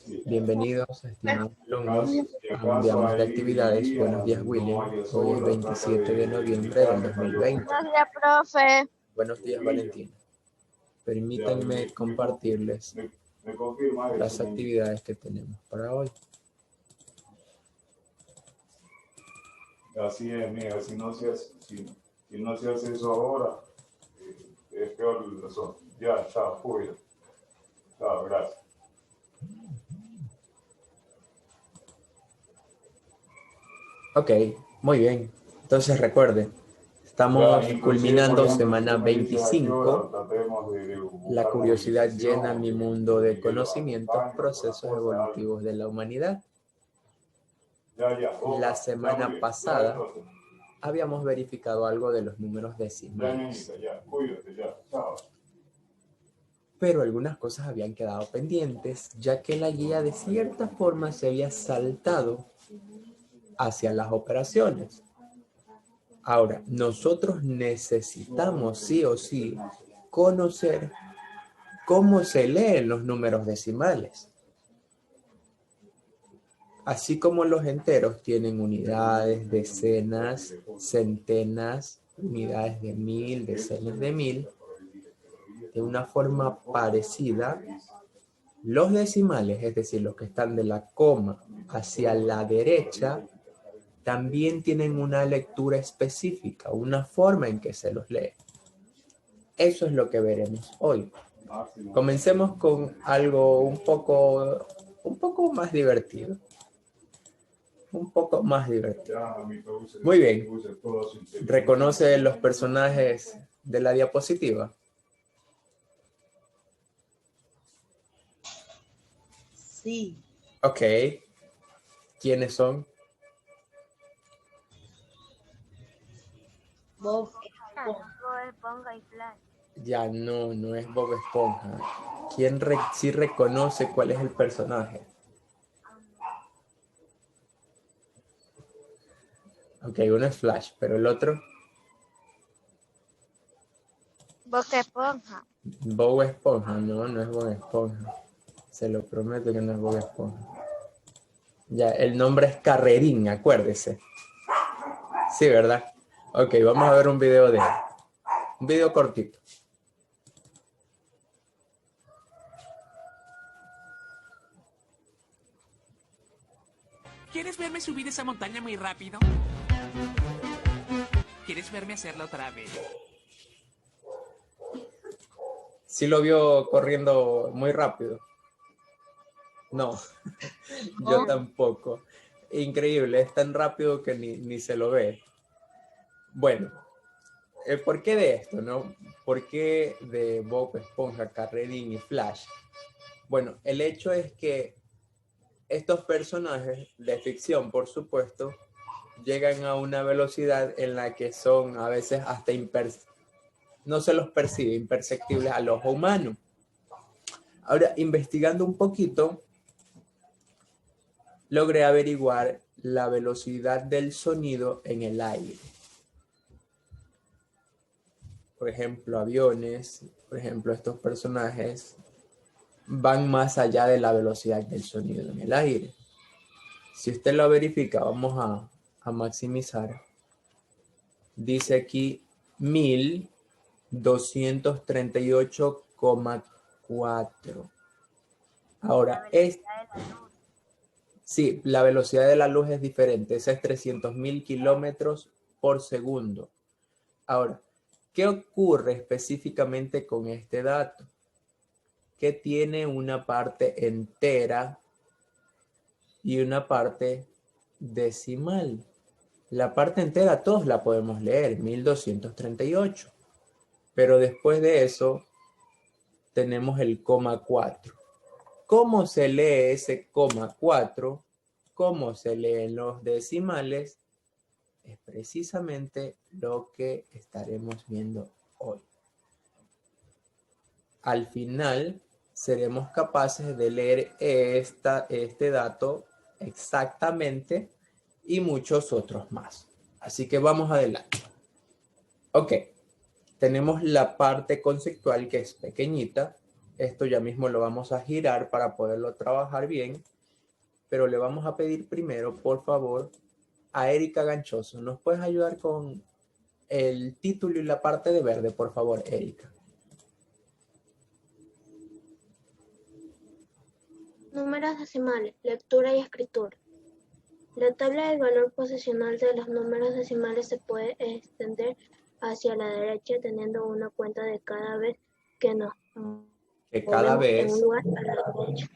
Bienvenidos, estimados alumnos, a un día más de actividades. Buenos días, William. Hoy es 27 de noviembre del 2020. Buenos días, profe. Buenos días, Valentina. Permítanme compartirles las actividades que tenemos para hoy. Así es, mira, si no se hace eso ahora, es peor el razón. Ya, chao, fuera. Chao, gracias. Ok, muy bien. Entonces recuerden, estamos culminando semana 25. La curiosidad llena mi mundo de conocimientos, procesos evolutivos de la humanidad. La semana pasada habíamos verificado algo de los números decimales. Pero algunas cosas habían quedado pendientes, ya que la guía de cierta forma se había saltado hacia las operaciones. Ahora, nosotros necesitamos sí o sí conocer cómo se leen los números decimales. Así como los enteros tienen unidades, decenas, centenas, unidades de 1000, decenas de 1000, de una forma parecida, los decimales, es decir, los que están de la coma hacia la derecha, también tienen una lectura específica, una forma en que se los lee. Eso es lo que veremos hoy. Comencemos con algo un poco más divertido. Muy bien. ¿Reconoce los personajes de la diapositiva? Sí. Ok. ¿Quiénes son? Bob Esponja y Flash. Ya no es Bob Esponja. ¿Quién sí reconoce cuál es el personaje? Ok, uno es Flash, pero el otro. Bob Esponja. Bob Esponja, no es Bob Esponja. Se lo prometo que no es Bob Esponja. Ya, el nombre es Carrerín, acuérdese. Sí, ¿verdad? Ok, vamos a ver un video de él. Un video cortito. ¿Quieres verme subir esa montaña muy rápido? ¿Quieres verme hacerlo otra vez? ¿Sí lo vio corriendo muy rápido? No, yo tampoco. Increíble, es tan rápido que ni se lo ve. Bueno, ¿por qué de esto, no? ¿Por qué de Bob Esponja, Carrerín y Flash? Bueno, el hecho es que estos personajes de ficción, por supuesto, llegan a una velocidad en la que son a veces hasta no se los percibe, imperceptibles al ojo humano. Ahora, investigando un poquito, logré averiguar la velocidad del sonido en el aire. Por ejemplo, aviones, por ejemplo, estos personajes van más allá de la velocidad del sonido en el aire. Si usted lo verifica, vamos a maximizar. Dice aquí 1238,4. Ahora, sí, la velocidad de la luz es diferente. Esa es 300.000 kilómetros por segundo. Ahora, ¿qué ocurre específicamente con este dato? Que tiene una parte entera y una parte decimal. La parte entera todos la podemos leer, 1238. Pero después de eso tenemos el coma 4. ¿Cómo se lee ese coma 4? ¿Cómo se leen los decimales? Es precisamente lo que estaremos viendo hoy. Al final seremos capaces de leer este dato exactamente y muchos otros más. Así que vamos adelante. Ok, tenemos la parte conceptual que es pequeñita, Esto ya mismo lo vamos a girar para poderlo trabajar bien, pero le vamos a pedir primero, por favor, a Erika Ganchoso. ¿Nos puedes ayudar con el título y la parte de verde, por favor, Erika? Números decimales, lectura y escritura. La tabla del valor posicional de los números decimales se puede extender hacia la derecha teniendo una cuenta de cada vez que nos Que cada movemos en un vez, lugar a la derecha.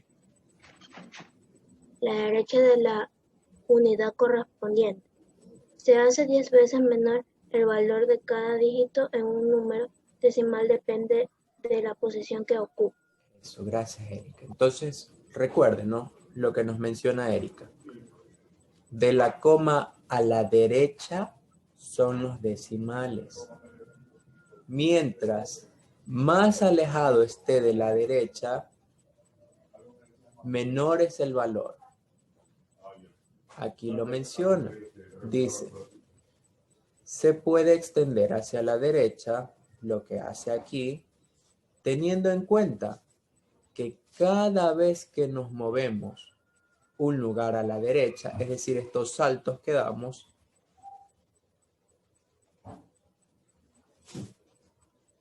La derecha de la unidad correspondiente. Se hace 10 veces menor el valor de cada dígito en un número decimal depende de la posición que ocupa. eso, gracias, Erika. Entonces, recuerden, ¿no? Lo que nos menciona Erika. De la coma a la derecha son los decimales. Mientras más alejado esté de la derecha, menor es el valor. Aquí lo menciona. Dice, se puede extender hacia la derecha, lo que hace aquí, teniendo en cuenta que cada vez que nos movemos un lugar a la derecha, es decir, estos saltos que damos,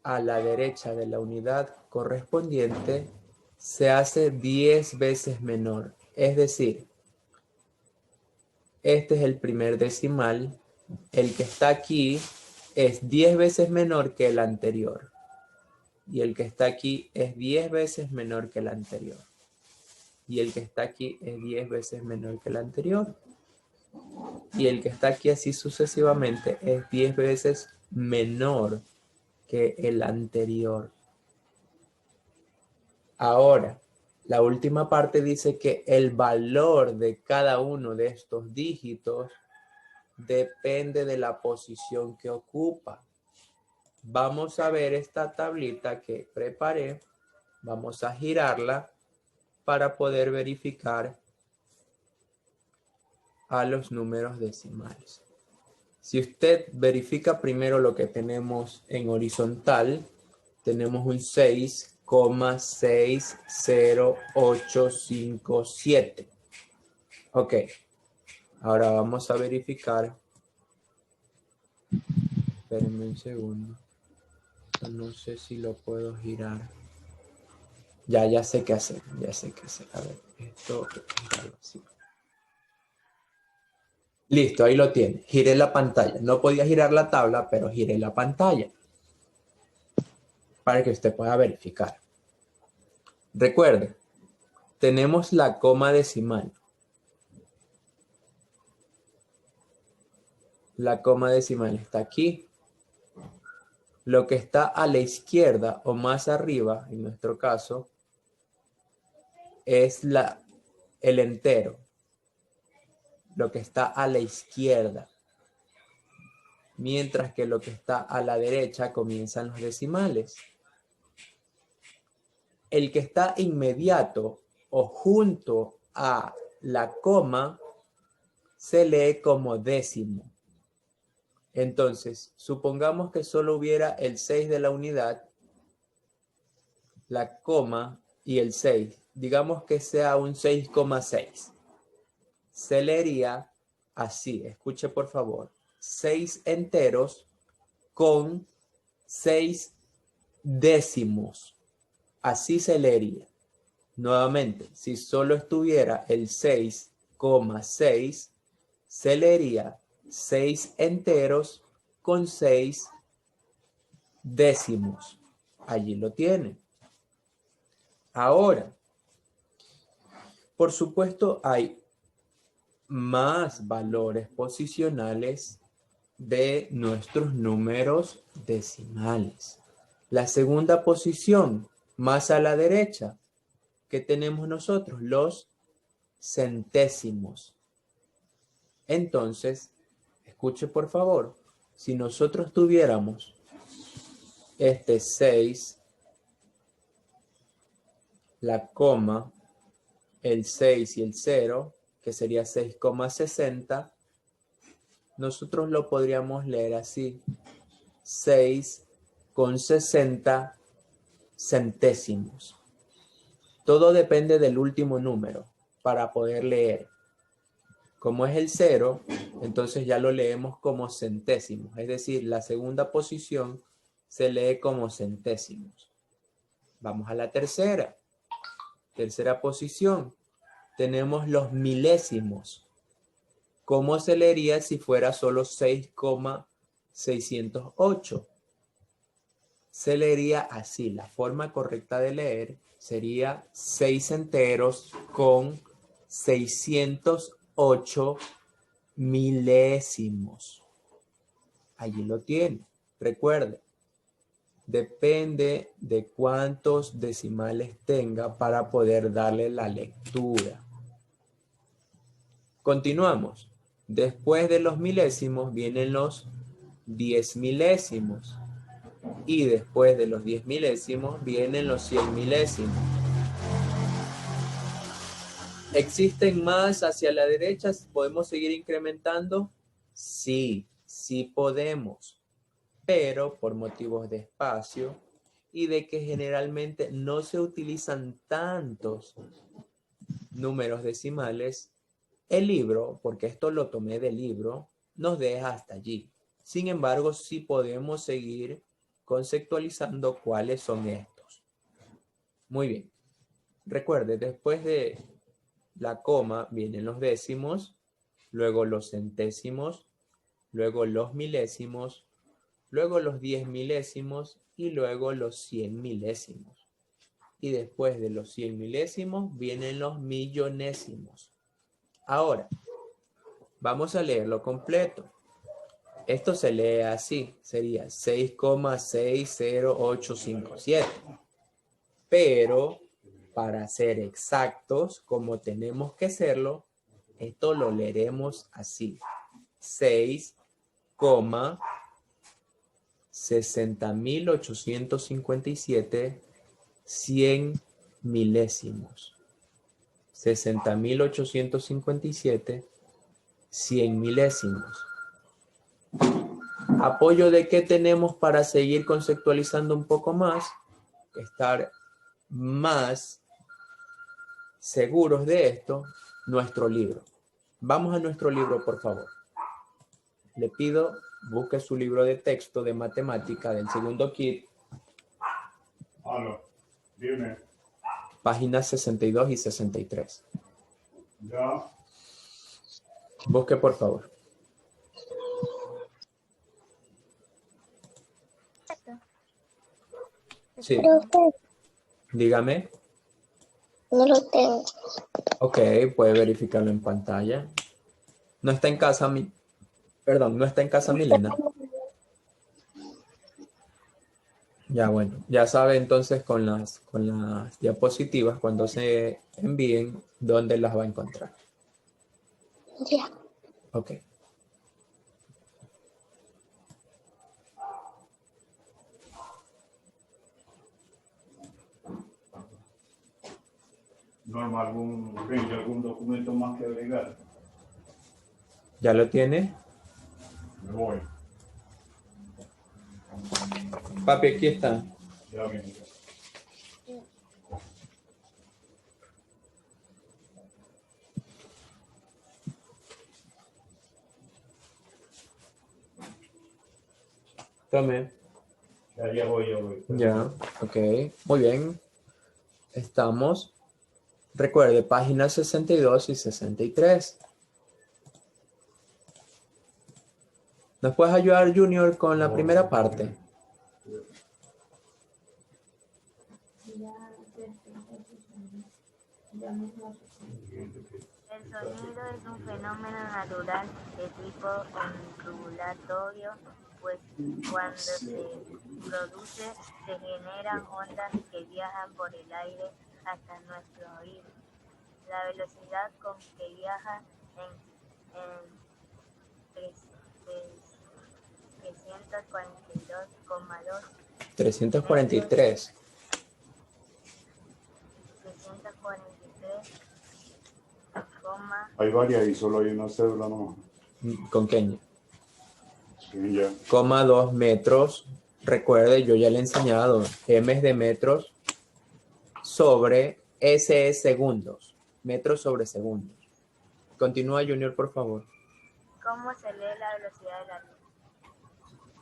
a la derecha de la unidad correspondiente, se hace 10 veces menor. Es decir, este es el primer decimal, el que está aquí es 10 veces menor que el anterior. Y el que está aquí es 10 veces menor que el anterior. Y el que está aquí es 10 veces menor que el anterior. Y el que está aquí así sucesivamente es 10 veces menor que el anterior. Ahora, la última parte dice que el valor de cada uno de estos dígitos depende de la posición que ocupa. Vamos a ver esta tablita que preparé. Vamos a girarla para poder verificar a los números decimales. Si usted verifica primero lo que tenemos en horizontal, tenemos un 6,60857. Ok, ahora vamos a verificar. Espérenme un segundo. No sé si lo puedo girar. Ya sé qué hacer, ya sé qué hacer. A ver, esto es algo así. Listo, ahí lo tiene. Giré la pantalla. No podía girar la tabla, pero giré la pantalla para que usted pueda verificar. Recuerde, tenemos la coma decimal. La coma decimal está aquí. Lo que está a la izquierda o más arriba, en nuestro caso, es el entero. Lo que está a la izquierda. Mientras que lo que está a la derecha comienzan los decimales. El que está inmediato o junto a la coma se lee como décimo. Entonces, supongamos que solo hubiera el 6 de la unidad, la coma y el 6. Digamos que sea un 6,6. Se leería así, escuche por favor, 6 enteros con 6 décimos. Así se leería. Nuevamente, si solo estuviera el 6,6, se leería 6 enteros con 6 décimos. Allí lo tiene. Ahora, por supuesto, hay más valores posicionales de nuestros números decimales. La segunda posición, más a la derecha, ¿qué tenemos nosotros? Los centésimos. Entonces, escuche por favor, si nosotros tuviéramos este 6, la coma, el 6 y el 0, que sería 6,60, nosotros lo podríamos leer así, 6,60 centésimos. Todo depende del último número para poder leer. Como es el 0, entonces ya lo leemos como centésimos. Es decir, la segunda posición se lee como centésimos. Vamos a la tercera. Tercera posición. Tenemos los milésimos. ¿Cómo se leería si fuera solo 6,608? Se leería así. La forma correcta de leer sería 6 enteros con 608 milésimos. Allí lo tiene. Recuerde, depende de cuántos decimales tenga para poder darle la lectura. Continuamos. Después de los milésimos vienen los 10 milésimos. Y después de los 10 milésimos vienen los 100 milésimos. ¿Existen más hacia la derecha? ¿Podemos seguir incrementando? Sí, sí podemos. Pero por motivos de espacio y de que generalmente no se utilizan tantos números decimales, el libro, porque esto lo tomé del libro, nos deja hasta allí. Sin embargo, sí podemos seguir conceptualizando cuáles son estos. Muy bien. Recuerde, después de la coma vienen los décimos, luego los centésimos, luego los milésimos, luego los 10 milésimos y luego los 100 milésimos. Y después de los 100 milésimos vienen los millonésimos. Ahora, vamos a leerlo completo. Esto se lee así, sería 6,60857. Pero, para ser exactos, como tenemos que serlo, esto lo leeremos así. 6,60.857 100 milésimos. 60.857 100 milésimos. ¿Apoyo de qué tenemos para seguir conceptualizando un poco más? Estar más seguros de esto, nuestro libro. Vamos a nuestro libro, por favor. Le pido, busque su libro de texto de matemática del segundo kit. Dime. Páginas 62 y 63. Ya. Busque, por favor. Sí. Dígame. No lo tengo. Ok, puede verificarlo en pantalla. No está en casa, no está en casa Milena. Ya, bueno, ya sabe entonces con las diapositivas, cuando se envíen, dónde las va a encontrar. Ya. Ok. Norma, algún documento más que agregar. ¿Ya lo tiene? Me voy. Papi, aquí está. Ya mismo. Tome. Ya voy. Ya, ok. Muy bien. Estamos. Recuerde, páginas 62 y 63. ¿Nos puedes ayudar, Junior, con la primera parte? El sonido es un fenómeno natural de tipo ondulatorio, pues cuando se produce se generan ondas que viajan por el aire hasta nuestro oído. La velocidad con que viaja en 342,2 343. 343, Hay varias y solo hay una cédula nomás. ¿Con qué? Sí, ya. 2 metros. Recuerde, yo ya le he enseñado. M es de metros sobre S es segundos, metros sobre segundos. Continúa, Junior, por favor. ¿Cómo se lee la velocidad de la luz?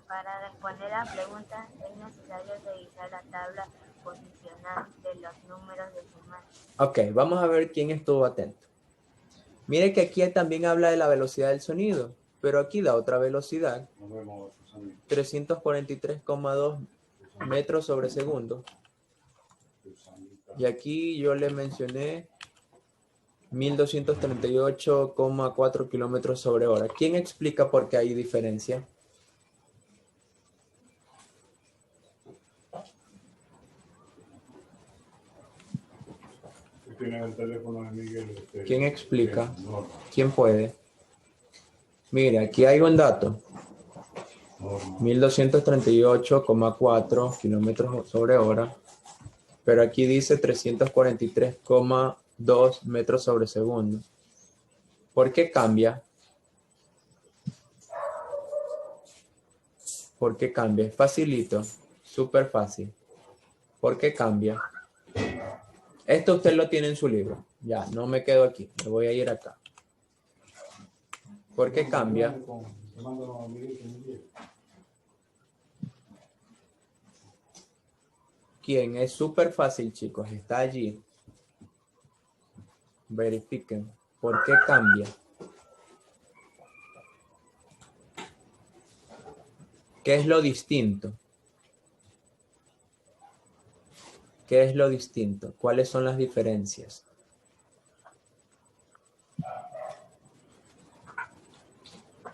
Para responder a preguntas es necesario revisar la tabla posicional de los números decimales. Ok, vamos a ver quién estuvo atento. Mire que aquí también habla de la velocidad del sonido, pero aquí da otra velocidad. 343,2 metros sobre segundo. Y aquí yo le mencioné 1238,4 kilómetros sobre hora. ¿Quién explica por qué hay diferencia? El teléfono de Miguel, ¿Quién explica? ¿Quién puede? Mire, aquí hay un dato. 1238,4 kilómetros sobre hora. Pero aquí dice 343,2 metros sobre segundo. ¿Por qué cambia? ¿Por qué cambia? Es facilito. Súper fácil. ¿Por qué cambia? Esto usted lo tiene en su libro. Ya, no me quedo aquí. Me voy a ir acá. ¿Por qué cambia? ¿Quién? Es súper fácil, chicos. Está allí. Verifiquen. ¿Por qué cambia? ¿Qué es lo distinto? ¿Qué es lo distinto? ¿Cuáles son las diferencias?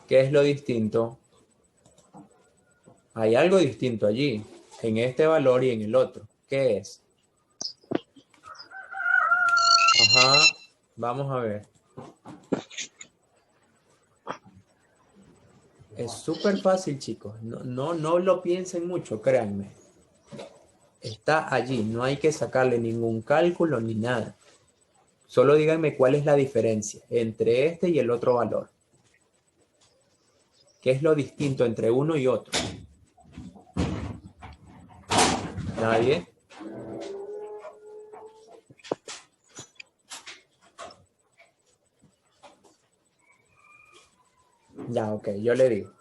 ¿Qué es lo distinto? Hay algo distinto allí, en este valor y en el otro. ¿Qué es? Ajá, vamos a ver. Es súper fácil, chicos. No lo piensen mucho, créanme. Está allí, no hay que sacarle ningún cálculo ni nada. Solo díganme cuál es la diferencia entre este y el otro valor. ¿Qué es lo distinto entre uno y otro? ¿Nadie? Ya, ok, yo le digo.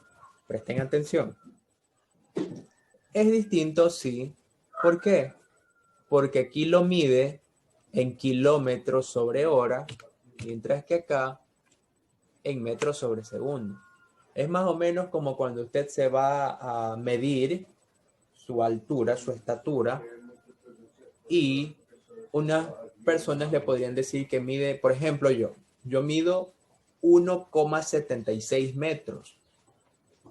Presten atención. Es distinto, sí. ¿Por qué? Porque aquí lo mide en kilómetros sobre hora, mientras que acá en metros sobre segundo. Es más o menos como cuando usted se va a medir su altura, su estatura, y unas personas le podrían decir que mide, por ejemplo, yo mido 1,76 metros,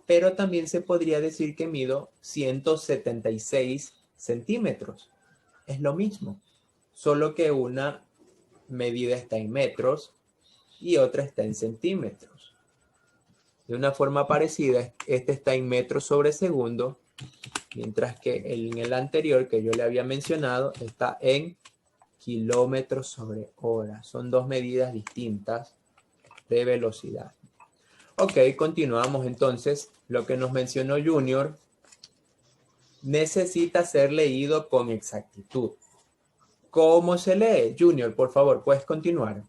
pero también se podría decir que mido 176 centímetros. Es lo mismo, solo que una medida está en metros y otra está en centímetros. De una forma parecida, este está en metros sobre segundo, mientras que en el anterior que yo le había mencionado está en kilómetros sobre hora. Son dos medidas distintas de velocidad. Ok, continuamos entonces. Lo que nos mencionó Junior necesita ser leído con exactitud. ¿Cómo se lee? Junior, por favor, puedes continuar.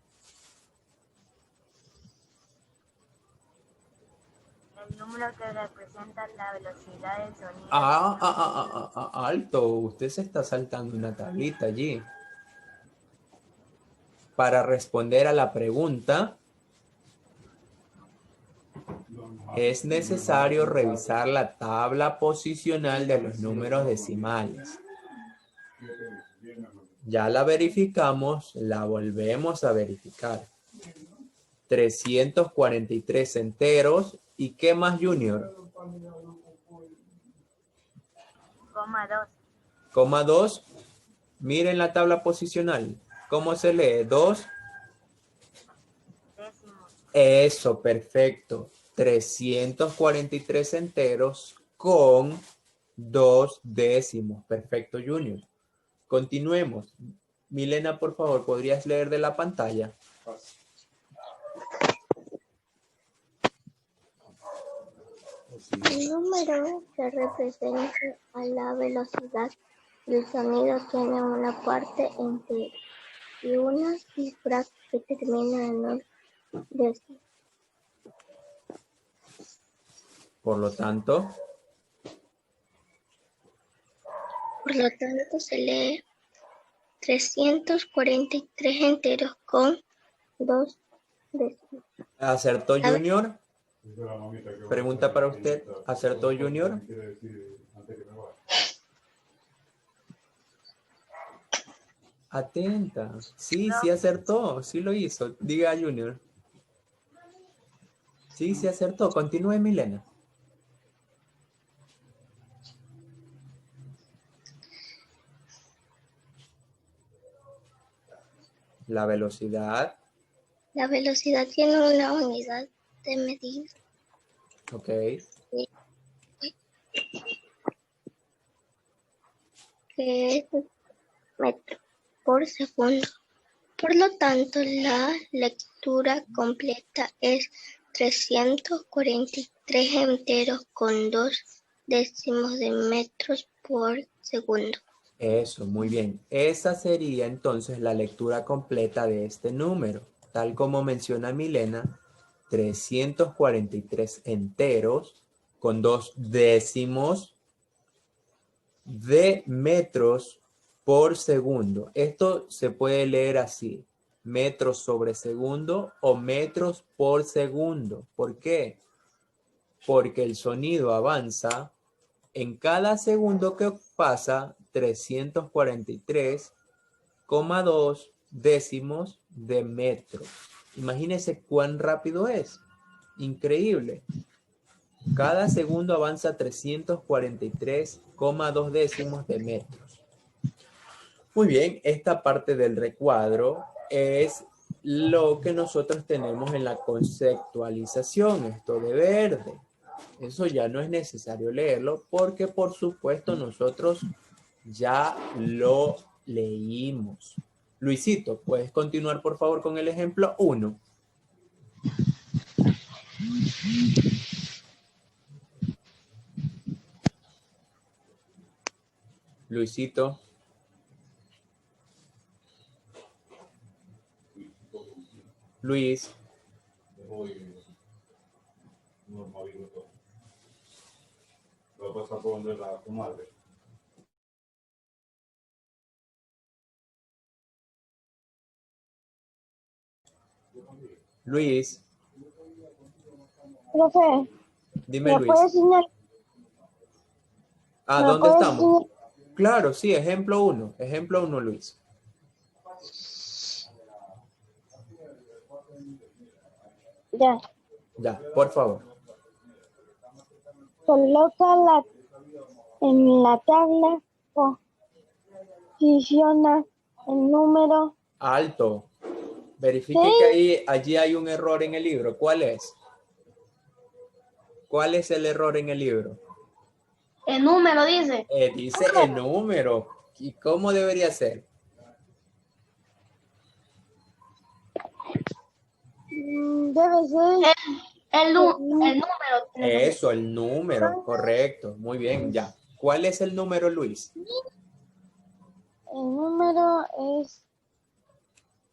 El número que representa la velocidad del sonido. Alto. Usted se está saltando una tablita allí. Para responder a la pregunta, es necesario revisar la tabla posicional de los números decimales. Ya la verificamos, la volvemos a verificar. 343 enteros. ¿Y qué más, Junior? Coma 2. Miren la tabla posicional. ¿Cómo se lee? 2 décimos. Eso, perfecto. 343 enteros con 2 décimos. Perfecto, Junior. Continuemos. Milena, por favor, ¿podrías leer de la pantalla? El número que representa a la velocidad del sonido tiene una parte entera. y una cifra que termina en un décimo. Por lo tanto, Se lee 343 enteros con 2 décimos. ¿acertó Junior? Dice la mamita que Pregunta para usted, ¿acertó ¿Qué Junior? quiere decir antes que me vaya? Atenta. Sí, sí acertó, sí lo hizo. Diga Junior. Sí, sí acertó. Continúe, Milena. La velocidad. La velocidad tiene una unidad de medida. Ok. Que es metro por segundo. Por lo tanto, la lectura completa es 343 enteros con 2 décimos de metros por segundo. Eso, muy bien. Esa sería entonces la lectura completa de este número. Tal como menciona Milena, 343 enteros con 2 décimos de metros por segundo. Esto se puede leer así: metros sobre segundo o metros por segundo. ¿Por qué? Porque el sonido avanza en cada segundo que pasa 343,2 décimos de metro. Imagínense cuán rápido es. Increíble. Cada segundo avanza 343,2 décimos de metros. Muy bien, esta parte del recuadro es lo que nosotros tenemos en la conceptualización, esto de verde. Eso ya no es necesario leerlo porque, por supuesto, nosotros ya lo leímos. Luisito, ¿puedes continuar, por favor, con el ejemplo 1? Luisito. Luis. Lo vas a poner a tu madre. Luis. Profe, Dime, ¿me Luis. puede enseñar? Ah, ¿Me ¿dónde puede estamos? enseñar? Claro, sí, ejemplo 1. Ejemplo 1, Luis. Ya. Ya, por favor. Coloca en la tabla, posiciona el número. Alto. Verifique Sí. que allí hay un error en el libro. ¿Cuál es? ¿Cuál es el error en el libro? El número dice. Dice el número. ¿Y cómo debería ser? Debe ser. El número. Eso, el número. Correcto. Muy bien, ya. ¿Cuál es el número, Luis? El número es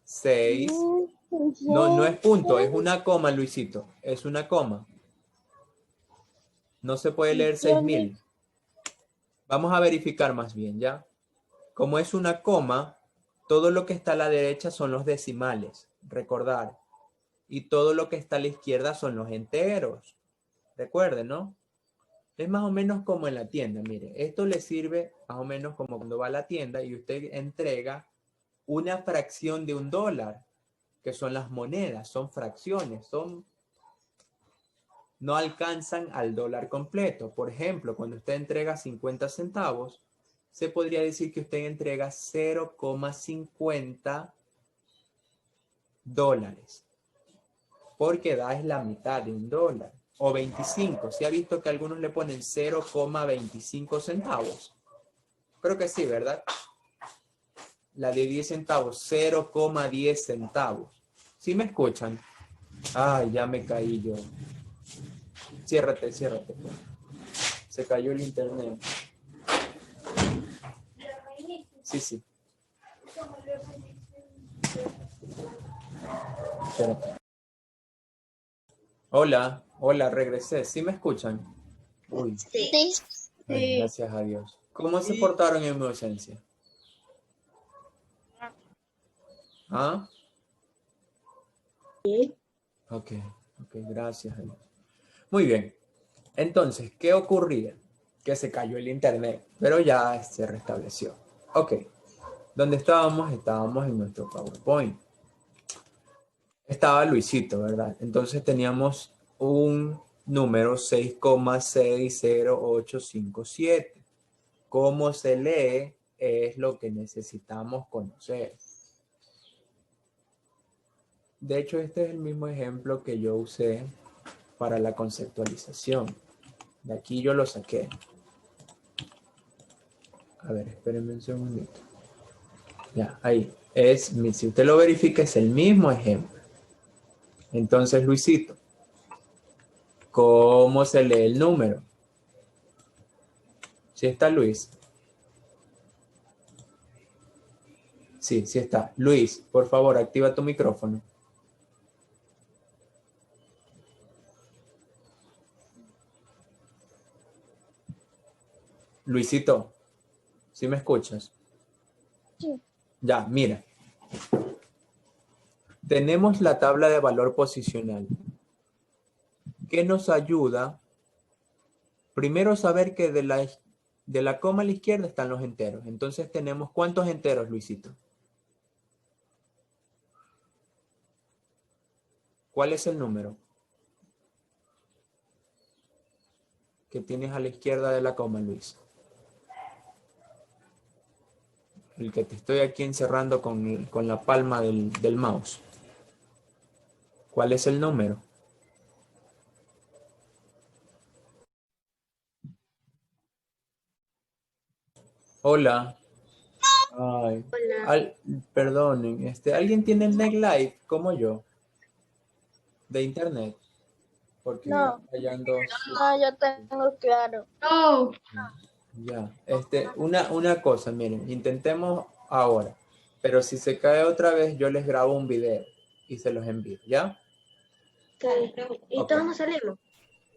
6. No es punto, es una coma, Luisito. Es una coma. No se puede leer 6.000. Vamos a verificar más bien, ¿ya? Como es una coma, todo lo que está a la derecha son los decimales. Recordar. Y todo lo que está a la izquierda son los enteros. Recuerden, ¿no? Es más o menos como en la tienda, mire. Esto le sirve más o menos como cuando va a la tienda y usted entrega una fracción de $1, que son las monedas, son fracciones, no alcanzan al dólar completo. Por ejemplo, cuando usted entrega 50 centavos, se podría decir que usted entrega 0,50 dólares. Porque da es la mitad de $1. O 25. ¿Sí ha visto que algunos le ponen 0,25 centavos? Creo que sí, ¿verdad? La de 10 centavos, 0,10 centavos. ¿Sí me escuchan? Ay, ya me caí yo. Ciérrate. Se cayó el internet. Sí. Espérate. Hola, hola, regresé. ¿Sí me escuchan? Uy, Sí. ay, gracias a Dios. ¿Cómo se portaron en mi ausencia? ¿Ah? Sí. Ok, gracias a Dios. Muy bien. Entonces, ¿qué ocurría? Que se cayó el internet, pero ya se restableció. Ok, ¿dónde estábamos? Estábamos en nuestro PowerPoint. Estaba Luisito, ¿verdad? Entonces teníamos un número 6,60857. ¿Cómo se lee? Es lo que necesitamos conocer. De hecho, este es el mismo ejemplo que yo usé para la conceptualización. De aquí yo lo saqué. A ver, espérenme un segundito. Ya, ahí. Si usted lo verifica, es el mismo ejemplo. Entonces, Luisito, ¿cómo se lee el número? ¿Sí está Luis? Sí, sí está. Luis, por favor, activa tu micrófono. Luisito, ¿sí me escuchas? Sí. Ya, mira. Tenemos la tabla de valor posicional que nos ayuda primero saber que de la coma a la izquierda están los enteros. Entonces tenemos ¿cuántos enteros, Luisito? ¿Cuál es el número que tienes a la izquierda de la coma, Luis? El que te estoy aquí encerrando con la palma del mouse. ¿Cuál es el número? Hola. Ay, Hola. perdonen, ¿alguien tiene el NetLife como yo? De internet. Porque está No, fallando. no, yo tengo claro. No. Ya, una cosa, miren, intentemos ahora, pero si se cae otra vez, yo les grabo un video y se los envío, ¿ya? Okay. ¿Y Ok. todos nos salimos?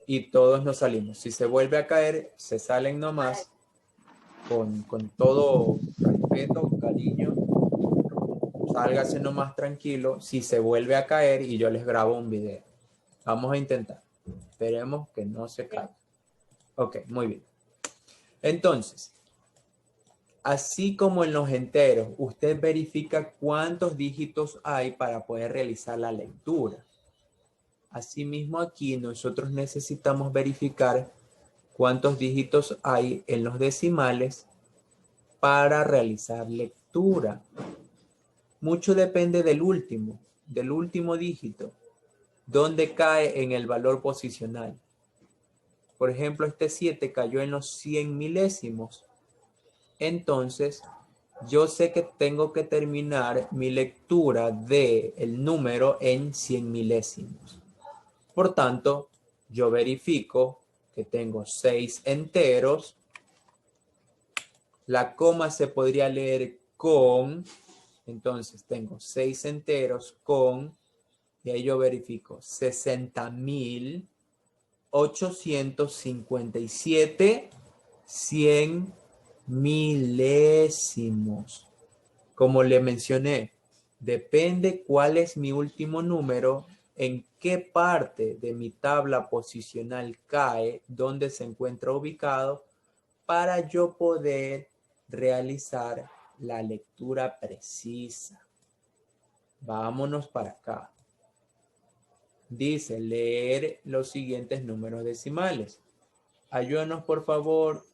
Y todos nos salimos. Si se vuelve a caer, se salen nomás con todo respeto, cariño, sálgase nomás tranquilo. Si se vuelve a caer y yo les grabo un video. Vamos a intentar. Esperemos que no se caiga. Ok, muy bien. Entonces, así como en los enteros, usted verifica cuántos dígitos hay para poder realizar la lectura. Asimismo, aquí nosotros necesitamos verificar cuántos dígitos hay en los decimales para realizar lectura. Mucho depende del último dígito, donde cae en el valor posicional. Por ejemplo, este 7 cayó en los 100 milésimos. Entonces, yo sé que tengo que terminar mi lectura del número en 100 milésimos. Por tanto, yo verifico que tengo 6 enteros. La coma se podría leer con, entonces tengo 6 enteros con, y ahí yo verifico 60.857 100 milésimos. Como le mencioné, depende cuál es mi último número, en qué parte de mi tabla posicional cae, dónde se encuentra ubicado, para yo poder realizar la lectura precisa. Vámonos para acá. Dice leer los siguientes números decimales. Ayúdanos, por favor,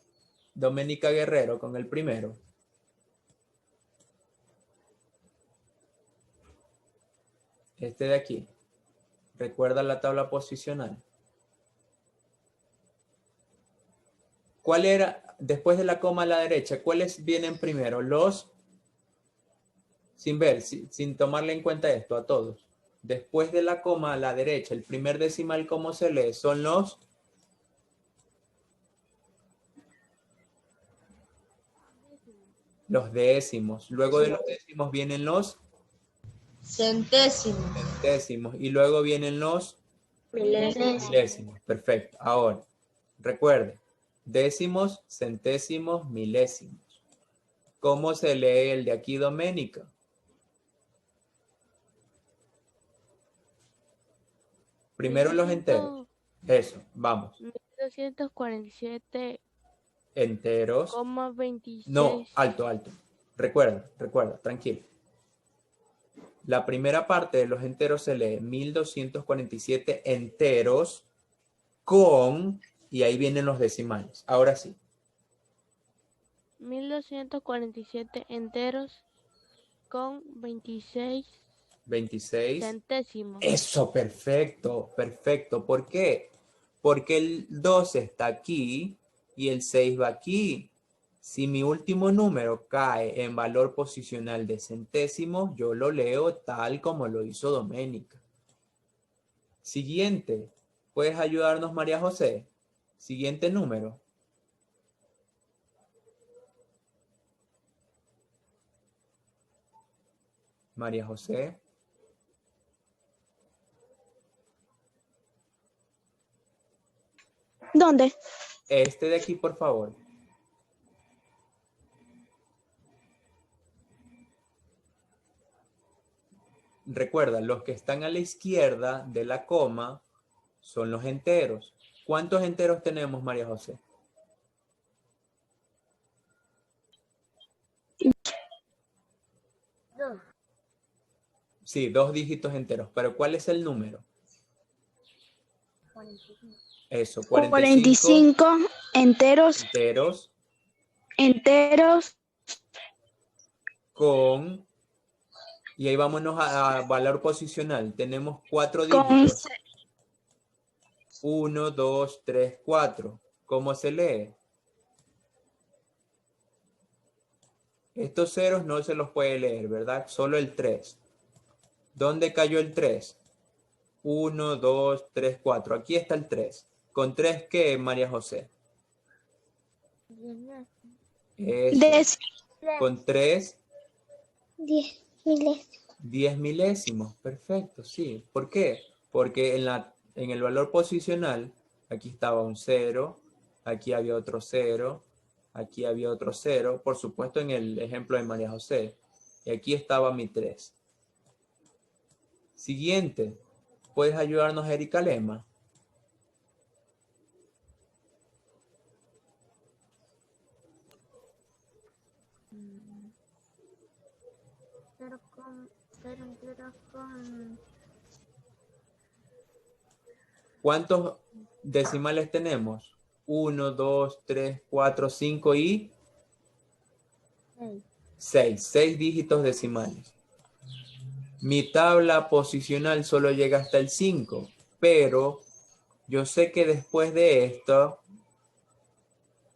Doménica Guerrero, con el primero. Este de aquí. Recuerda la tabla posicional. ¿Cuál era, después de la coma a la derecha, cuáles vienen primero? Los, sin ver, sin tomarle en cuenta esto a todos. Después de la coma a la derecha, el primer decimal, ¿cómo se lee? Son los décimos. Luego de los décimos vienen los Centésimos. Centésimos. Y luego vienen los Milésimos. milésimos. Perfecto. Ahora, recuerde, décimos, centésimos, milésimos. ¿Cómo se lee el de aquí, Doménica? Primero los enteros. Eso, vamos. 1247, Enteros. 26. No, alto, alto. Recuerda, tranquilo. La primera parte de los enteros se lee 1247 enteros con, y ahí vienen los decimales. Ahora sí. 1247 enteros con 26 centésimos. Eso, perfecto, perfecto. ¿Por qué? Porque el 12 está aquí y el 6 va aquí. Si mi último número cae en valor posicional de centésimos, yo lo leo tal como lo hizo Doménica. Siguiente. ¿Puedes ayudarnos, María José? Siguiente número. María José. ¿Dónde? Este de aquí, por favor. Recuerda, los que están a la izquierda de la coma son los enteros. ¿Cuántos enteros tenemos, María José? Dos. Sí, 2 dígitos enteros. ¿Pero cuál es el número? 45. Eso, 45 enteros. Enteros con... Y ahí vámonos a valor posicional. Tenemos 4 dígitos. 1, 2, 3, 4. ¿Cómo se lee? Estos ceros no se los puede leer, ¿verdad? Solo el 3. ¿Dónde cayó el 3? 1, 2, 3, 4. Aquí está el 3. ¿Con 3 qué, María José? Eso. Con 3. 10 milésimos. 10 milésimos. Perfecto, sí. ¿Por qué? Porque en el valor posicional, aquí estaba un 0, aquí había otro 0, aquí había otro 0, por supuesto en el ejemplo de María José. Y aquí estaba mi 3. Siguiente. ¿Puedes ayudarnos, Erika Lema? Cero enteros con... ¿Cuántos decimales tenemos? 1, 2, 3, 4, 5 y 6. 6 dígitos decimales. Mi tabla posicional solo llega hasta el 5, pero yo sé que después de esto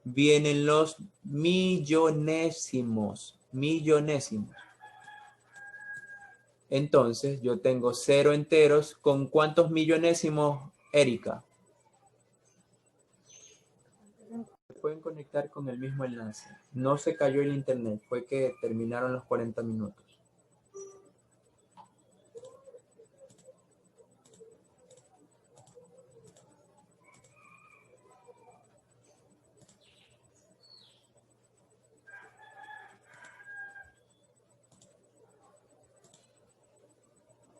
vienen los millonésimos. Millonésimos. Entonces yo tengo 0 enteros. ¿Con cuántos millonésimos, Erika? Pueden conectar con el mismo enlace. No se cayó el internet, fue que terminaron los 40 minutos.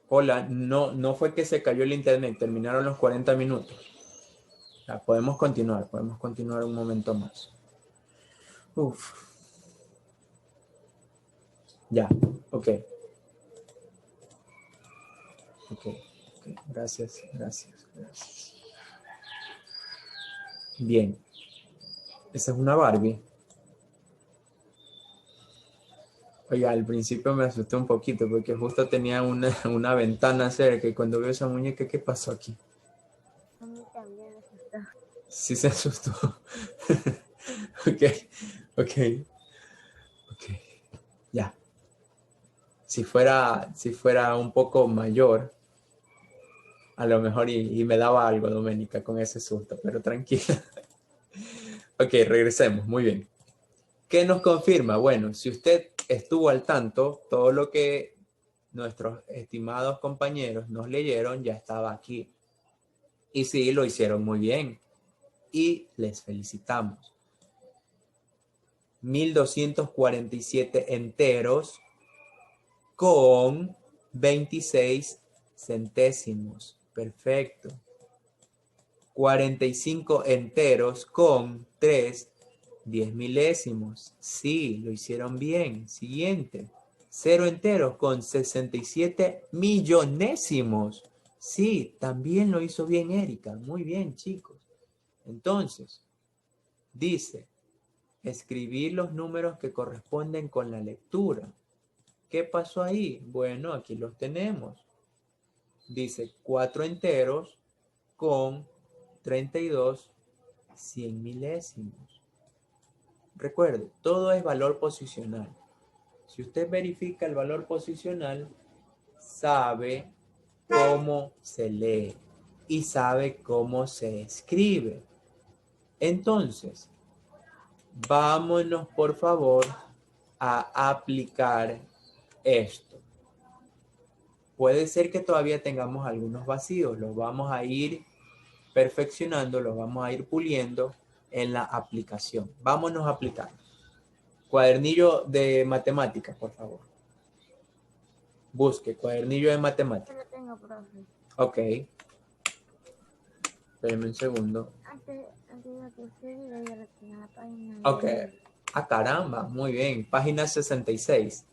Hola, no fue que se cayó el internet, terminaron los 40 minutos. Ya, podemos continuar un momento más. Uf. Ya, ok. Gracias. Bien. Esa es una Barbie. Oiga, al principio me asusté un poquito porque justo tenía una ventana cerca y cuando veo esa muñeca, ¿qué pasó aquí? A mí también me asustó. Sí se asustó. Ok. Ya. Si fuera un poco mayor, a lo mejor y me daba algo, Doménica, con ese susto, pero tranquila. Ok, regresemos. Muy bien. ¿Qué nos confirma? Bueno, si usted estuvo al tanto, todo lo que nuestros estimados compañeros nos leyeron, ya estaba aquí. Y sí, lo hicieron muy bien. Y les felicitamos. 1247 enteros con 26 centésimos. Perfecto. 45 enteros con 3 10 milésimos. Sí, lo hicieron bien. Siguiente. 0 enteros con 67 millonésimos. Sí, también lo hizo bien Erika. Muy bien, chicos. Entonces, dice, escribir los números que corresponden con la lectura. ¿Qué pasó ahí? Bueno, aquí los tenemos. Dice 4 enteros con 32 100 milésimos. Recuerde, todo es valor posicional. Si usted verifica el valor posicional, sabe cómo se lee y sabe cómo se escribe. Entonces, vámonos por favor a aplicar esto. Puede ser que todavía tengamos algunos vacíos, los vamos a ir perfeccionando, los vamos a ir puliendo en la aplicación. Vámonos a aplicar. Cuadernillo de matemáticas, por favor. Busque cuadernillo de matemáticas. Yo lo tengo, profe. Ok. Espérame un segundo. Antes de que usted diga, ya lo tengo en la página. Ok. Ah, caramba, muy bien. Página 66.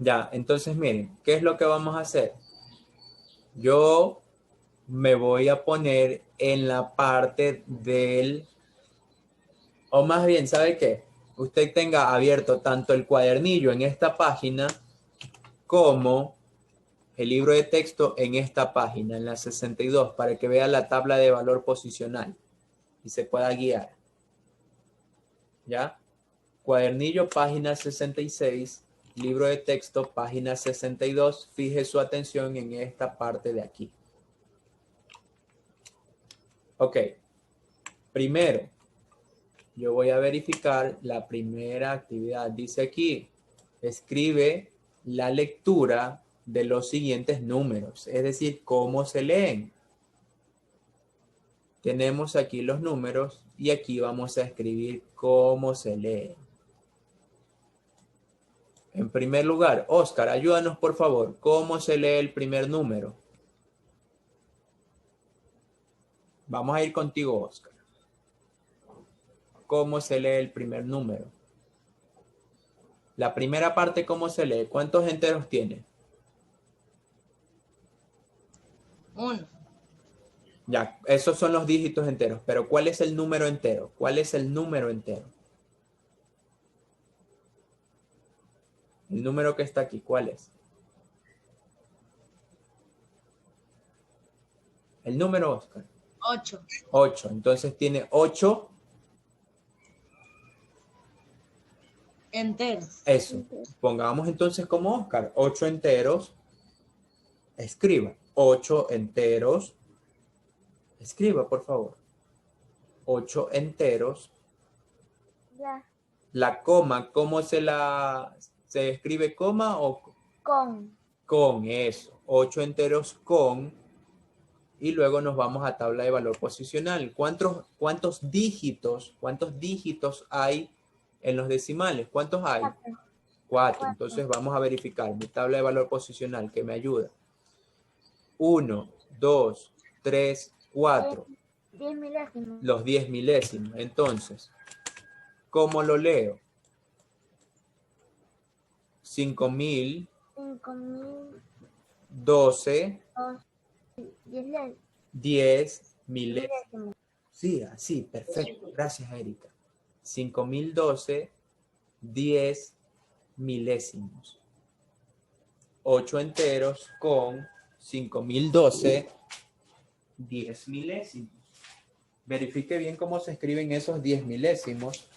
Ya, entonces miren, ¿qué es lo que vamos a hacer? Yo me voy a poner en la parte del, o más bien, ¿sabe qué? Usted tenga abierto tanto el cuadernillo en esta página como el libro de texto en esta página, en la 62, para que vea la tabla de valor posicional y se pueda guiar. ¿Ya? Cuadernillo, página 66, libro de texto, página 62. Fije su atención en esta parte de aquí. Ok. Primero, yo voy a verificar la primera actividad. Dice aquí, escribe la lectura de los siguientes números, es decir, cómo se leen. Tenemos aquí los números y aquí vamos a escribir cómo se leen. En primer lugar, Oscar, ayúdanos por favor. ¿Cómo se lee el primer número? Vamos a ir contigo, Oscar. ¿Cómo se lee el primer número? La primera parte, ¿cómo se lee? ¿Cuántos enteros tiene? 1. Ya, esos son los dígitos enteros. Pero ¿cuál es el número entero? ¿Cuál es el número entero? El número que está aquí, ¿cuál es? El número, Oscar. 8. 8. Entonces tiene 8. Enteros. Eso. Pongamos entonces como Oscar. 8 enteros. Escriba. 8 enteros. Escriba, por favor. 8 enteros. Ya. La coma, ¿cómo se escribe coma o con eso? 8 enteros con. Y luego nos vamos a tabla de valor posicional. ¿Cuántos dígitos hay en los decimales? ¿Cuántos hay? 4. Entonces vamos a verificar mi tabla de valor posicional que me ayuda. 1, 2, 3, 4. 10 milésimos. Los 10 milésimos. Entonces, ¿cómo lo leo? 5.000. 12. 10 milésimos. Sí, así, perfecto. Gracias, Erika. 5.012, 10 milésimos. 8 enteros con 5.012, 10 milésimos. Verifique bien cómo se escriben esos 10 milésimos.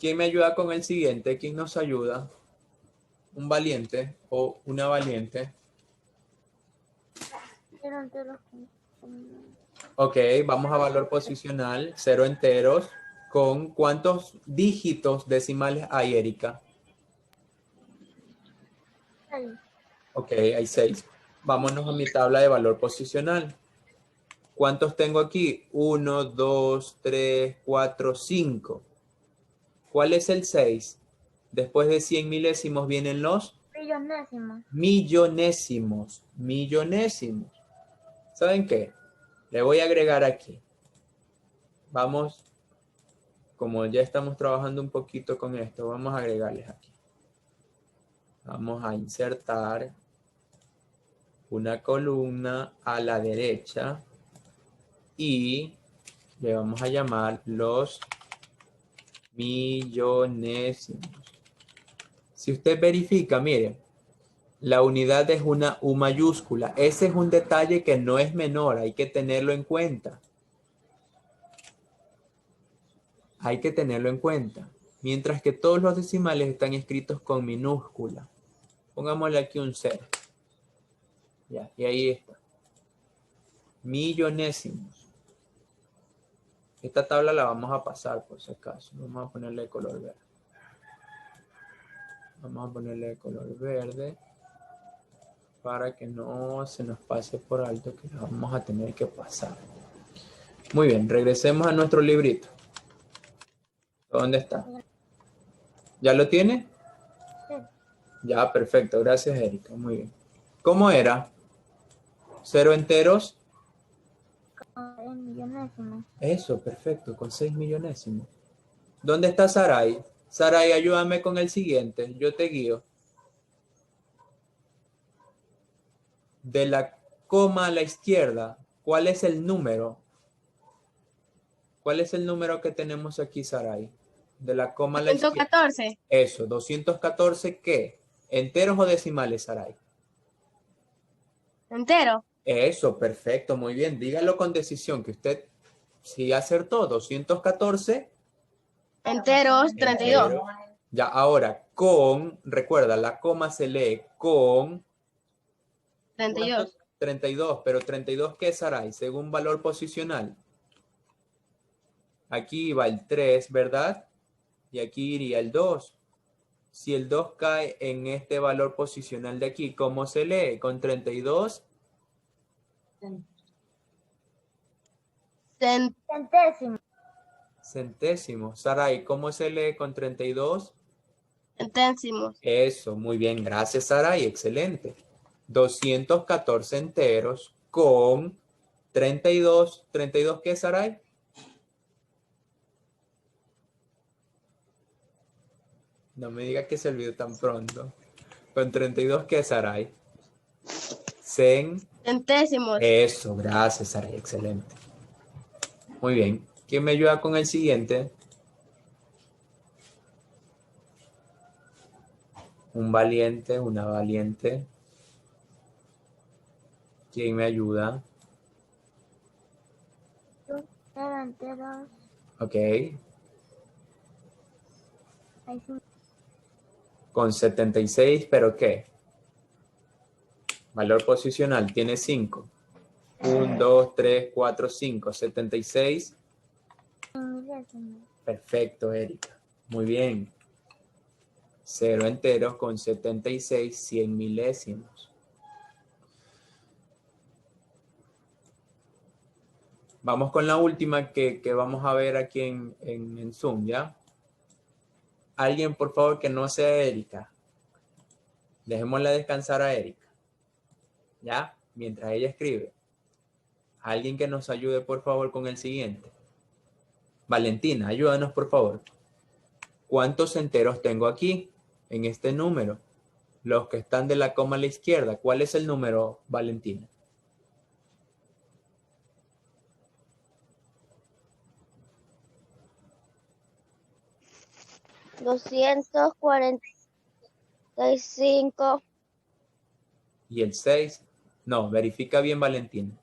¿Quién me ayuda con el siguiente? ¿Quién nos ayuda? ¿Un valiente o una valiente? Cero enteros Ok, vamos a valor posicional, 0 enteros. ¿Con cuántos dígitos decimales hay, Erika? 6. Ok, hay 6. Vámonos a mi tabla de valor posicional. ¿Cuántos tengo aquí? 1, 2, 3, 4, 5. ¿Cuál es el 6? Después de 100 milésimos vienen los Millonésimos. millonésimos. Millonésimos. ¿Saben qué? Le voy a agregar aquí. Vamos, como ya estamos trabajando un poquito con esto, vamos a agregarles aquí. Vamos a insertar una columna a la derecha y le vamos a llamar los millonésimos. Si usted verifica, mire, la unidad es una U mayúscula. Ese es un detalle que no es menor, hay que tenerlo en cuenta. Hay que tenerlo en cuenta. Mientras que todos los decimales están escritos con minúscula. Pongámosle aquí un 0. Ya, y ahí está. Millonésimos. Esta tabla la vamos a pasar por si acaso. Vamos a ponerle de color verde. Vamos a ponerle de color verde para que no se nos pase por alto que la vamos a tener que pasar. Muy bien, regresemos a nuestro librito. ¿Dónde está? ¿Ya lo tiene? Sí. Ya, perfecto. Gracias, Erika. Muy bien. ¿Cómo era? 0 enteros. Con 6 millonésimos. Eso, perfecto. Con 6 millonésimos. ¿Dónde está Saray? Saray, ayúdame con el siguiente. Yo te guío. De la coma a la izquierda, ¿cuál es el número? ¿Cuál es el número que tenemos aquí, Saray? De la coma a la izquierda. 214. Eso, 214, ¿qué? ¿Enteros o decimales, Saray? Entero. Eso, perfecto, muy bien. Dígalo con decisión, que usted sí acertó. 214. Enteros, 32. Entero. Ya, ahora, recuerda, la coma se lee con 32. 32, pero 32, ¿qué es, Saray? Según valor posicional. Aquí va el 3, ¿verdad? Y aquí iría el 2. Si el 2 cae en este valor posicional de aquí, ¿cómo se lee? Con 32. Centésimos. Centésimos. Saray, ¿cómo se lee con 32? Centésimos. Eso, muy bien. Gracias, Saray. Excelente. 214 enteros con 32. ¿32 qué, Saray? No me diga que se olvidó tan pronto. Con 32 ¿qué, Saray? Centésimos. Eso, gracias, Saray. Excelente. Muy bien. ¿Quién me ayuda con el siguiente? Un valiente, una valiente. ¿Quién me ayuda? 0 enteros. Ok. Hay 5. Con 76, ¿pero qué? Valor posicional, tiene 5. 1, 2, 3, 4, 5. 76. Milésimos. Perfecto, Erika. Muy bien. 0 enteros con 76, 100 milésimos. Vamos con la última que vamos a ver aquí en Zoom, ¿ya? Alguien, por favor, que no sea Erika. Dejémosla descansar a Erika. ¿Ya? Mientras ella escribe. Alguien que nos ayude, por favor, con el siguiente. Valentina, ayúdanos, por favor. ¿Cuántos enteros tengo aquí en este número? Los que están de la coma a la izquierda. ¿Cuál es el número, Valentina? 245. ¿Y el 6? No, verifica bien, Valentina.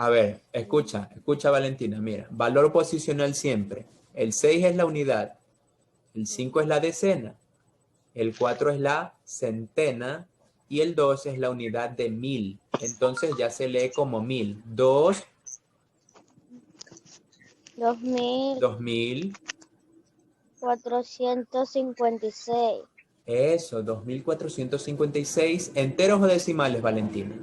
A ver, escucha Valentina, mira, valor posicional siempre. El 6 es la unidad, el 5 es la decena, el 4 es la centena y el 2 es la unidad de 1000. Entonces ya se lee como 1000. 2000. 2456. Eso, 2456. ¿Enteros o decimales, Valentina?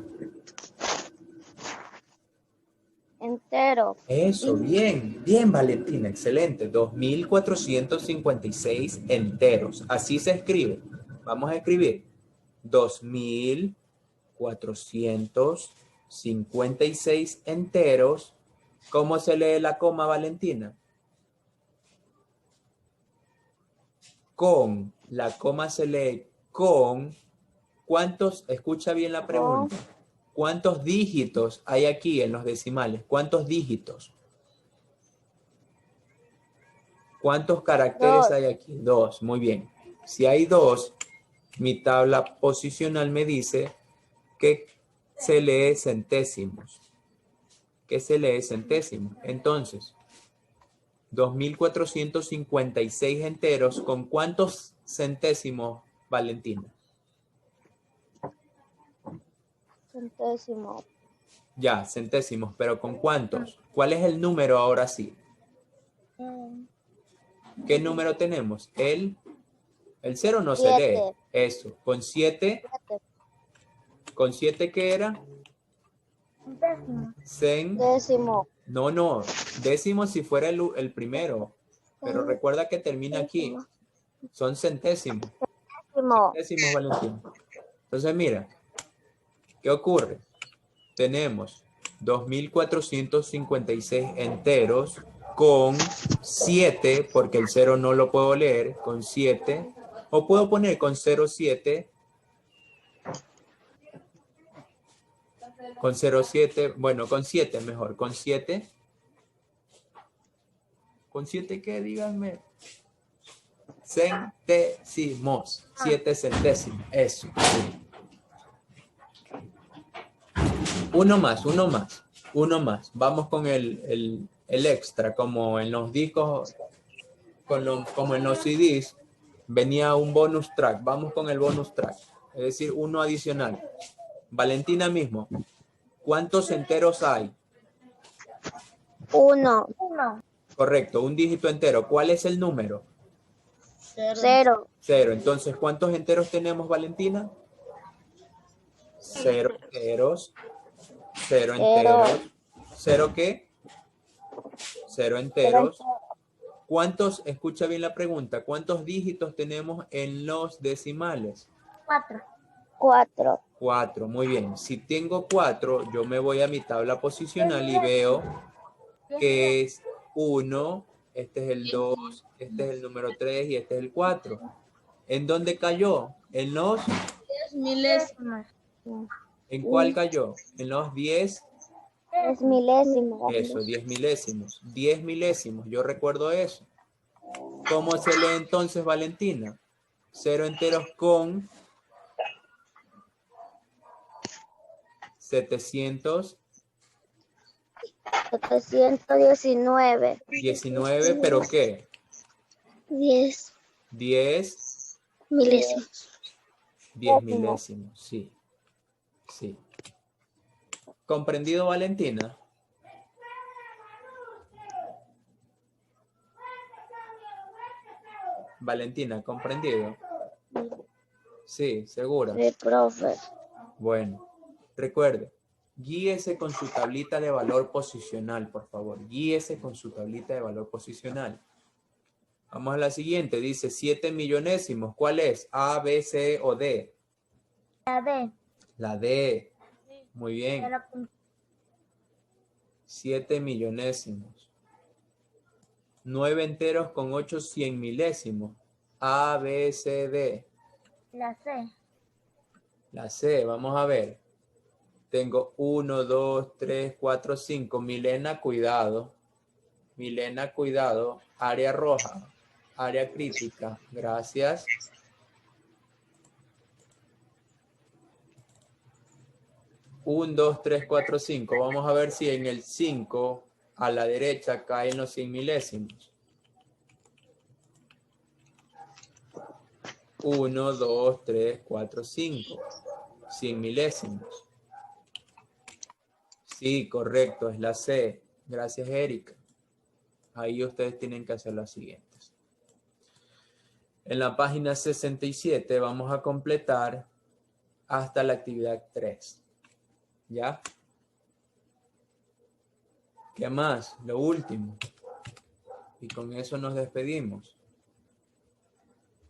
Entero. Eso, bien, bien, Valentina, excelente. 2456 enteros. Así se escribe. Vamos a escribir 2456 enteros. ¿Cómo se lee la coma, Valentina? Con. La coma se lee con. ¿Cuántos? Escucha bien la pregunta. ¿Cuántos dígitos hay aquí en los decimales? ¿Cuántos dígitos? ¿Cuántos caracteres hay aquí? 2, muy bien. Si hay 2, mi tabla posicional me dice que se lee centésimos. Que se lee centésimos. Entonces, 2456 enteros, ¿con cuántos centésimos, Valentina? Centésimo. Ya, centésimos, pero ¿con cuántos? ¿Cuál es el número ahora sí? ¿Qué número tenemos? El 0 no se lee. Eso. ¿Con 7? ¿Con 7 qué era? Décimo. No. Décimo si fuera el primero. Pero recuerda que termina aquí. Son centésimos. Centésimos, Valentín. Entonces, mira. ¿Qué ocurre? Tenemos 2456 enteros con 7, porque el 0 no lo puedo leer, con 7. O puedo poner con 0,7. Con 0,7, bueno, con 7 mejor, con 7. ¿Con 7 qué? Díganme. Centésimos. 7 centésimos. Eso. Sí. Uno más. Vamos con el extra, como en los discos, como en los CDs, venía un bonus track. Vamos con el bonus track, es decir, uno adicional. Valentina mismo, ¿cuántos enteros hay? 1. Correcto, un dígito entero. ¿Cuál es el número? 0. 0. Entonces, ¿cuántos enteros tenemos, Valentina? 0 enteros. 0 enteros. ¿0 qué? 0 enteros. ¿Cuántos, escucha bien la pregunta, cuántos dígitos tenemos en los decimales? 4. 4, muy bien. Si tengo 4, yo me voy a mi tabla posicional y veo que es 1, este es el 2, este es el número 3 y este es el 4. ¿En dónde cayó? En los... milésimos. ¿En cuál cayó? En los 10. 10 milésimos. Eso, 10 milésimos. 10 milésimos, yo recuerdo eso. ¿Cómo se lee entonces, Valentina? 0 enteros con 719. 19, ¿pero qué? 10 10 milésimos. 10 milésimos, sí. Sí. ¿Comprendido, Valentina? Valentina, ¿comprendido? Sí, segura. Sí, profe. Bueno, recuerde, guíese con su tablita de valor posicional, por favor. Guíese con su tablita de valor posicional. Vamos a la siguiente. Dice 7 millonésimos. ¿Cuál es? ¿A, B, C o D? La D. La D. Muy bien. 7 millonésimos. 9 enteros con 8 cien milésimos. A, B, C, D. La C. La C, vamos a ver. Tengo 1, 2, 3, 4, 5. Milena, cuidado. Milena, cuidado. Área roja. Área crítica. Gracias. 1, 2, 3, 4, 5. Vamos a ver si en el 5 a la derecha caen los 100 milésimos. 1, 2, 3, 4, 5. 100 milésimos. Sí, correcto, es la C. Gracias, Erika. Ahí ustedes tienen que hacer las siguientes. En la página 67 vamos a completar hasta la actividad 3. ¿Ya? ¿Qué más? Lo último. Y con eso nos despedimos.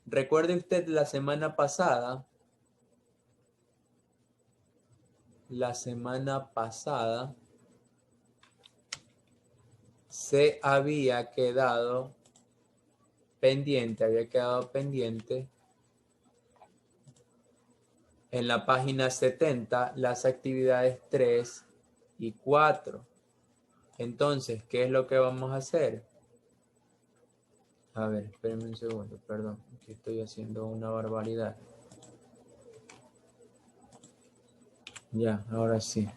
Recuerde usted la semana pasada se había quedado pendiente en la página 70 las actividades 3 y 4. Entonces, ¿qué es lo que vamos a hacer? A ver, espérenme un segundo, perdón, que estoy haciendo una barbaridad. Ya, ahora sí.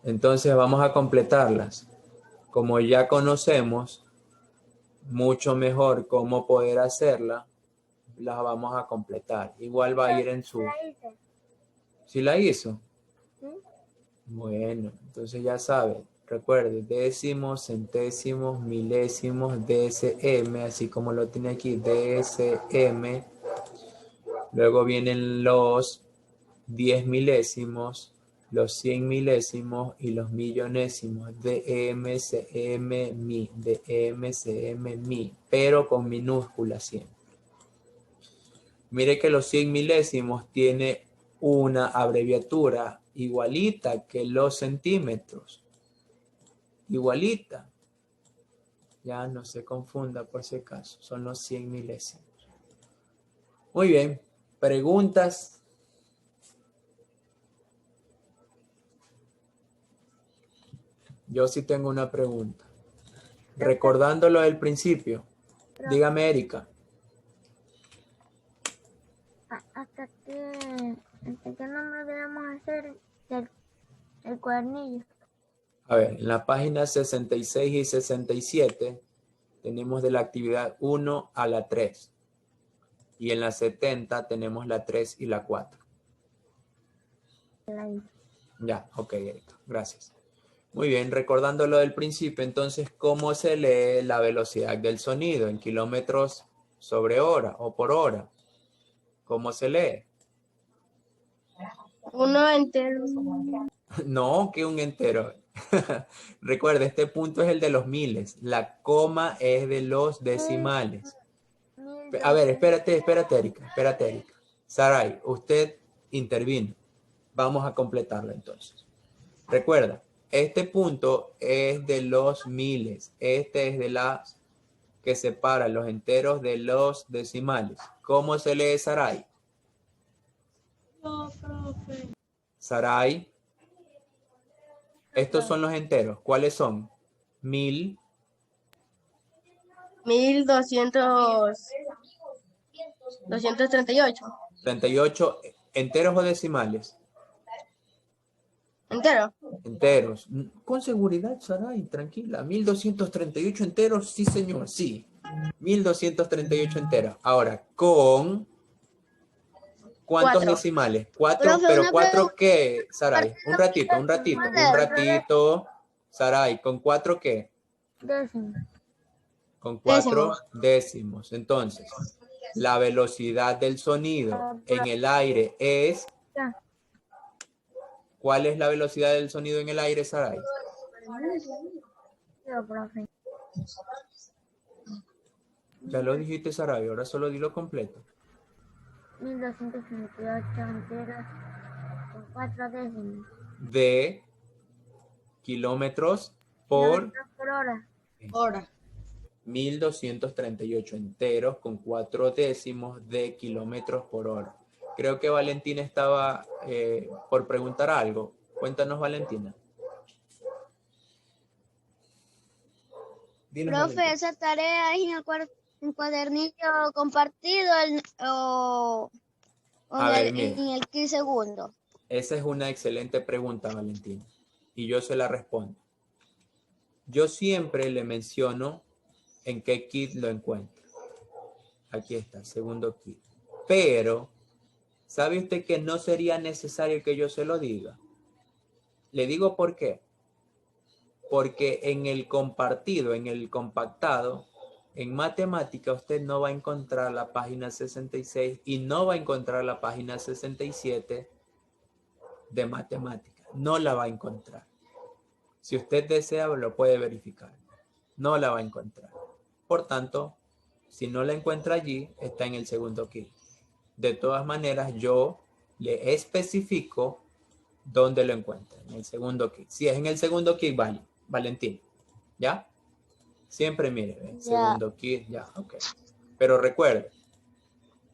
Entonces vamos a completarlas. Como ya conocemos mucho mejor cómo poder hacerla, las vamos a completar. Igual va a ir en su... ¿Sí la hizo? ¿Sí? Bueno, entonces ya sabe. Recuerde, décimos, centésimos, milésimos, DSM, así como lo tiene aquí, DSM. Luego vienen los 10 milésimos, los 100 milésimos y los millonésimos, DM, CM, mi, DM, CM, mi, pero con minúsculas siempre. Mire que los 100 milésimos tiene una abreviatura igualita que los centímetros. Igualita. Ya no se confunda por si acaso, son los 100 milésimos. Muy bien, preguntas. Yo sí tengo una pregunta. Recordándolo del principio. Dígame, Erika. ¿Hasta qué número debemos hacer el cuadernillo? A ver, en la página 66 y 67 tenemos de la actividad 1 a la 3. Y en la 70 tenemos la 3 y la 4. Ya, ok, Erika. Gracias. Muy bien, recordando lo del principio, entonces, ¿cómo se lee la velocidad del sonido? ¿En kilómetros sobre hora o por hora? ¿Cómo se lee? Uno entero. No, que un entero. Recuerde, este punto es el de los miles. La coma es de los decimales. A ver, espérate, Erika. Saray, usted intervino. Vamos a completarlo entonces. Recuerda, este punto es de los miles. Este es de las que separan los enteros de los decimales. ¿Cómo se lee, Saray? No, profe. Saray. Estos son los enteros. ¿Cuáles son? 1000. 238. 38. ¿Enteros o decimales? Entero. Enteros. Con seguridad, Saray, tranquila. 1238 enteros, sí, señor, sí. 1238 enteros. Ahora, ¿con cuántos decimales? 4, Profe, pero una 4 ¿qué, Saray? Un ratito. Saray, ¿con 4 qué? Décimo. Con 4 décimos. Entonces, la velocidad del sonido en el aire es... ¿Cuál es la velocidad del sonido en el aire, Saray? Profe. Ya lo dijiste, Saray, ahora solo dilo completo. 1238 enteros con 4 décimos. De kilómetros por hora. Hora. 1238 enteros con 4 décimos de kilómetros por hora. Creo que Valentina estaba por preguntar algo. Cuéntanos, Valentina. Dinos, Profe, Valentina. esa tarea es en cuadernillo compartido A ver, en el 15 segundo. Esa es una excelente pregunta, Valentina. Y yo se la respondo. Yo siempre le menciono en qué kit lo encuentro. Aquí está, el segundo kit. Pero, ¿sabe usted que no sería necesario que yo se lo diga? Le digo por qué. Porque en el compartido, en el compactado, en matemática usted no va a encontrar la página 66 y no va a encontrar la página 67 de matemática. No la va a encontrar. Si usted desea, lo puede verificar. No la va a encontrar. Por tanto, si no la encuentra allí, está en el segundo kit. De todas maneras, yo le especifico dónde lo encuentra. En el segundo kit. Si es en el segundo kit, vale. Valentín. ¿Ya? Siempre mire. Segundo kit, ya. Ok. Pero recuerde,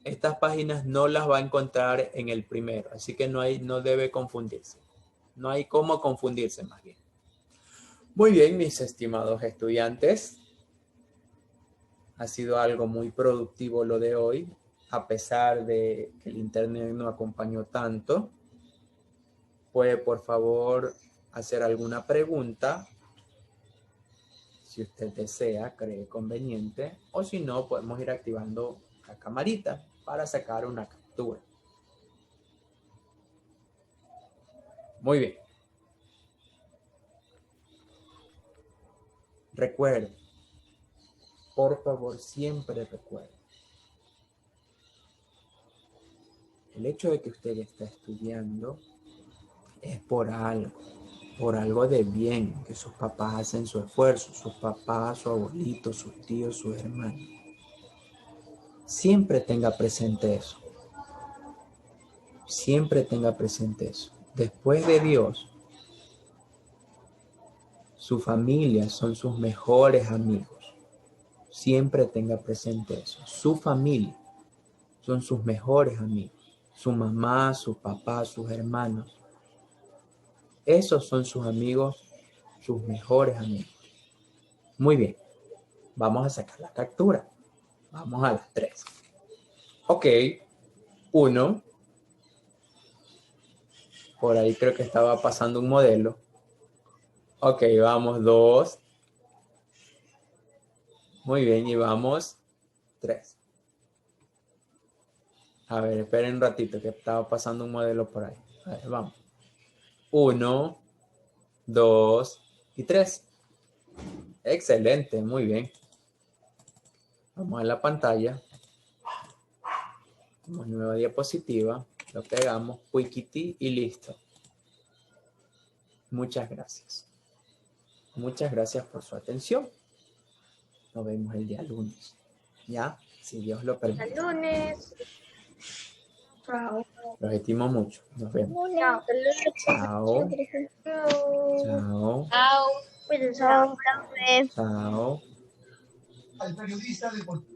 estas páginas no las va a encontrar en el primero. Así que no debe confundirse. No hay cómo confundirse más bien. Muy bien, mis estimados estudiantes. Ha sido algo muy productivo lo de hoy, a pesar de que el internet no acompañó tanto. Puede, por favor, hacer alguna pregunta, si usted desea, cree conveniente, o si no, podemos ir activando la camarita para sacar una captura. Muy bien. Recuerde, por favor, siempre recuerde. El hecho de que usted está estudiando es por algo de bien, que sus papás hacen su esfuerzo, sus papás, su abuelito, sus tíos, sus hermanos. Siempre tenga presente eso. Siempre tenga presente eso. Después de Dios, su familia son sus mejores amigos. Siempre tenga presente eso. Su familia son sus mejores amigos. Su mamá, su papá, sus hermanos. Esos son sus amigos, sus mejores amigos. Muy bien. Vamos a sacar la captura. Vamos a las 3. Ok. 1. Por ahí creo que estaba pasando un modelo. Ok, vamos 2. Muy bien, y vamos 3. A ver, esperen un ratito que estaba pasando un modelo por ahí. A ver, vamos. 1, 2 y 3. Excelente, muy bien. Vamos a la pantalla. Vamos a nueva diapositiva. Lo pegamos, Wikiti y listo. Muchas gracias. Muchas gracias por su atención. Nos vemos el día lunes. ¿Ya? Si Dios lo permite. El lunes. Chao. Los estimo mucho. Nos vemos. Chao. Chao. Chao. Chao. Cuídense. Chao, profe. Chao. Al periodista deportivo.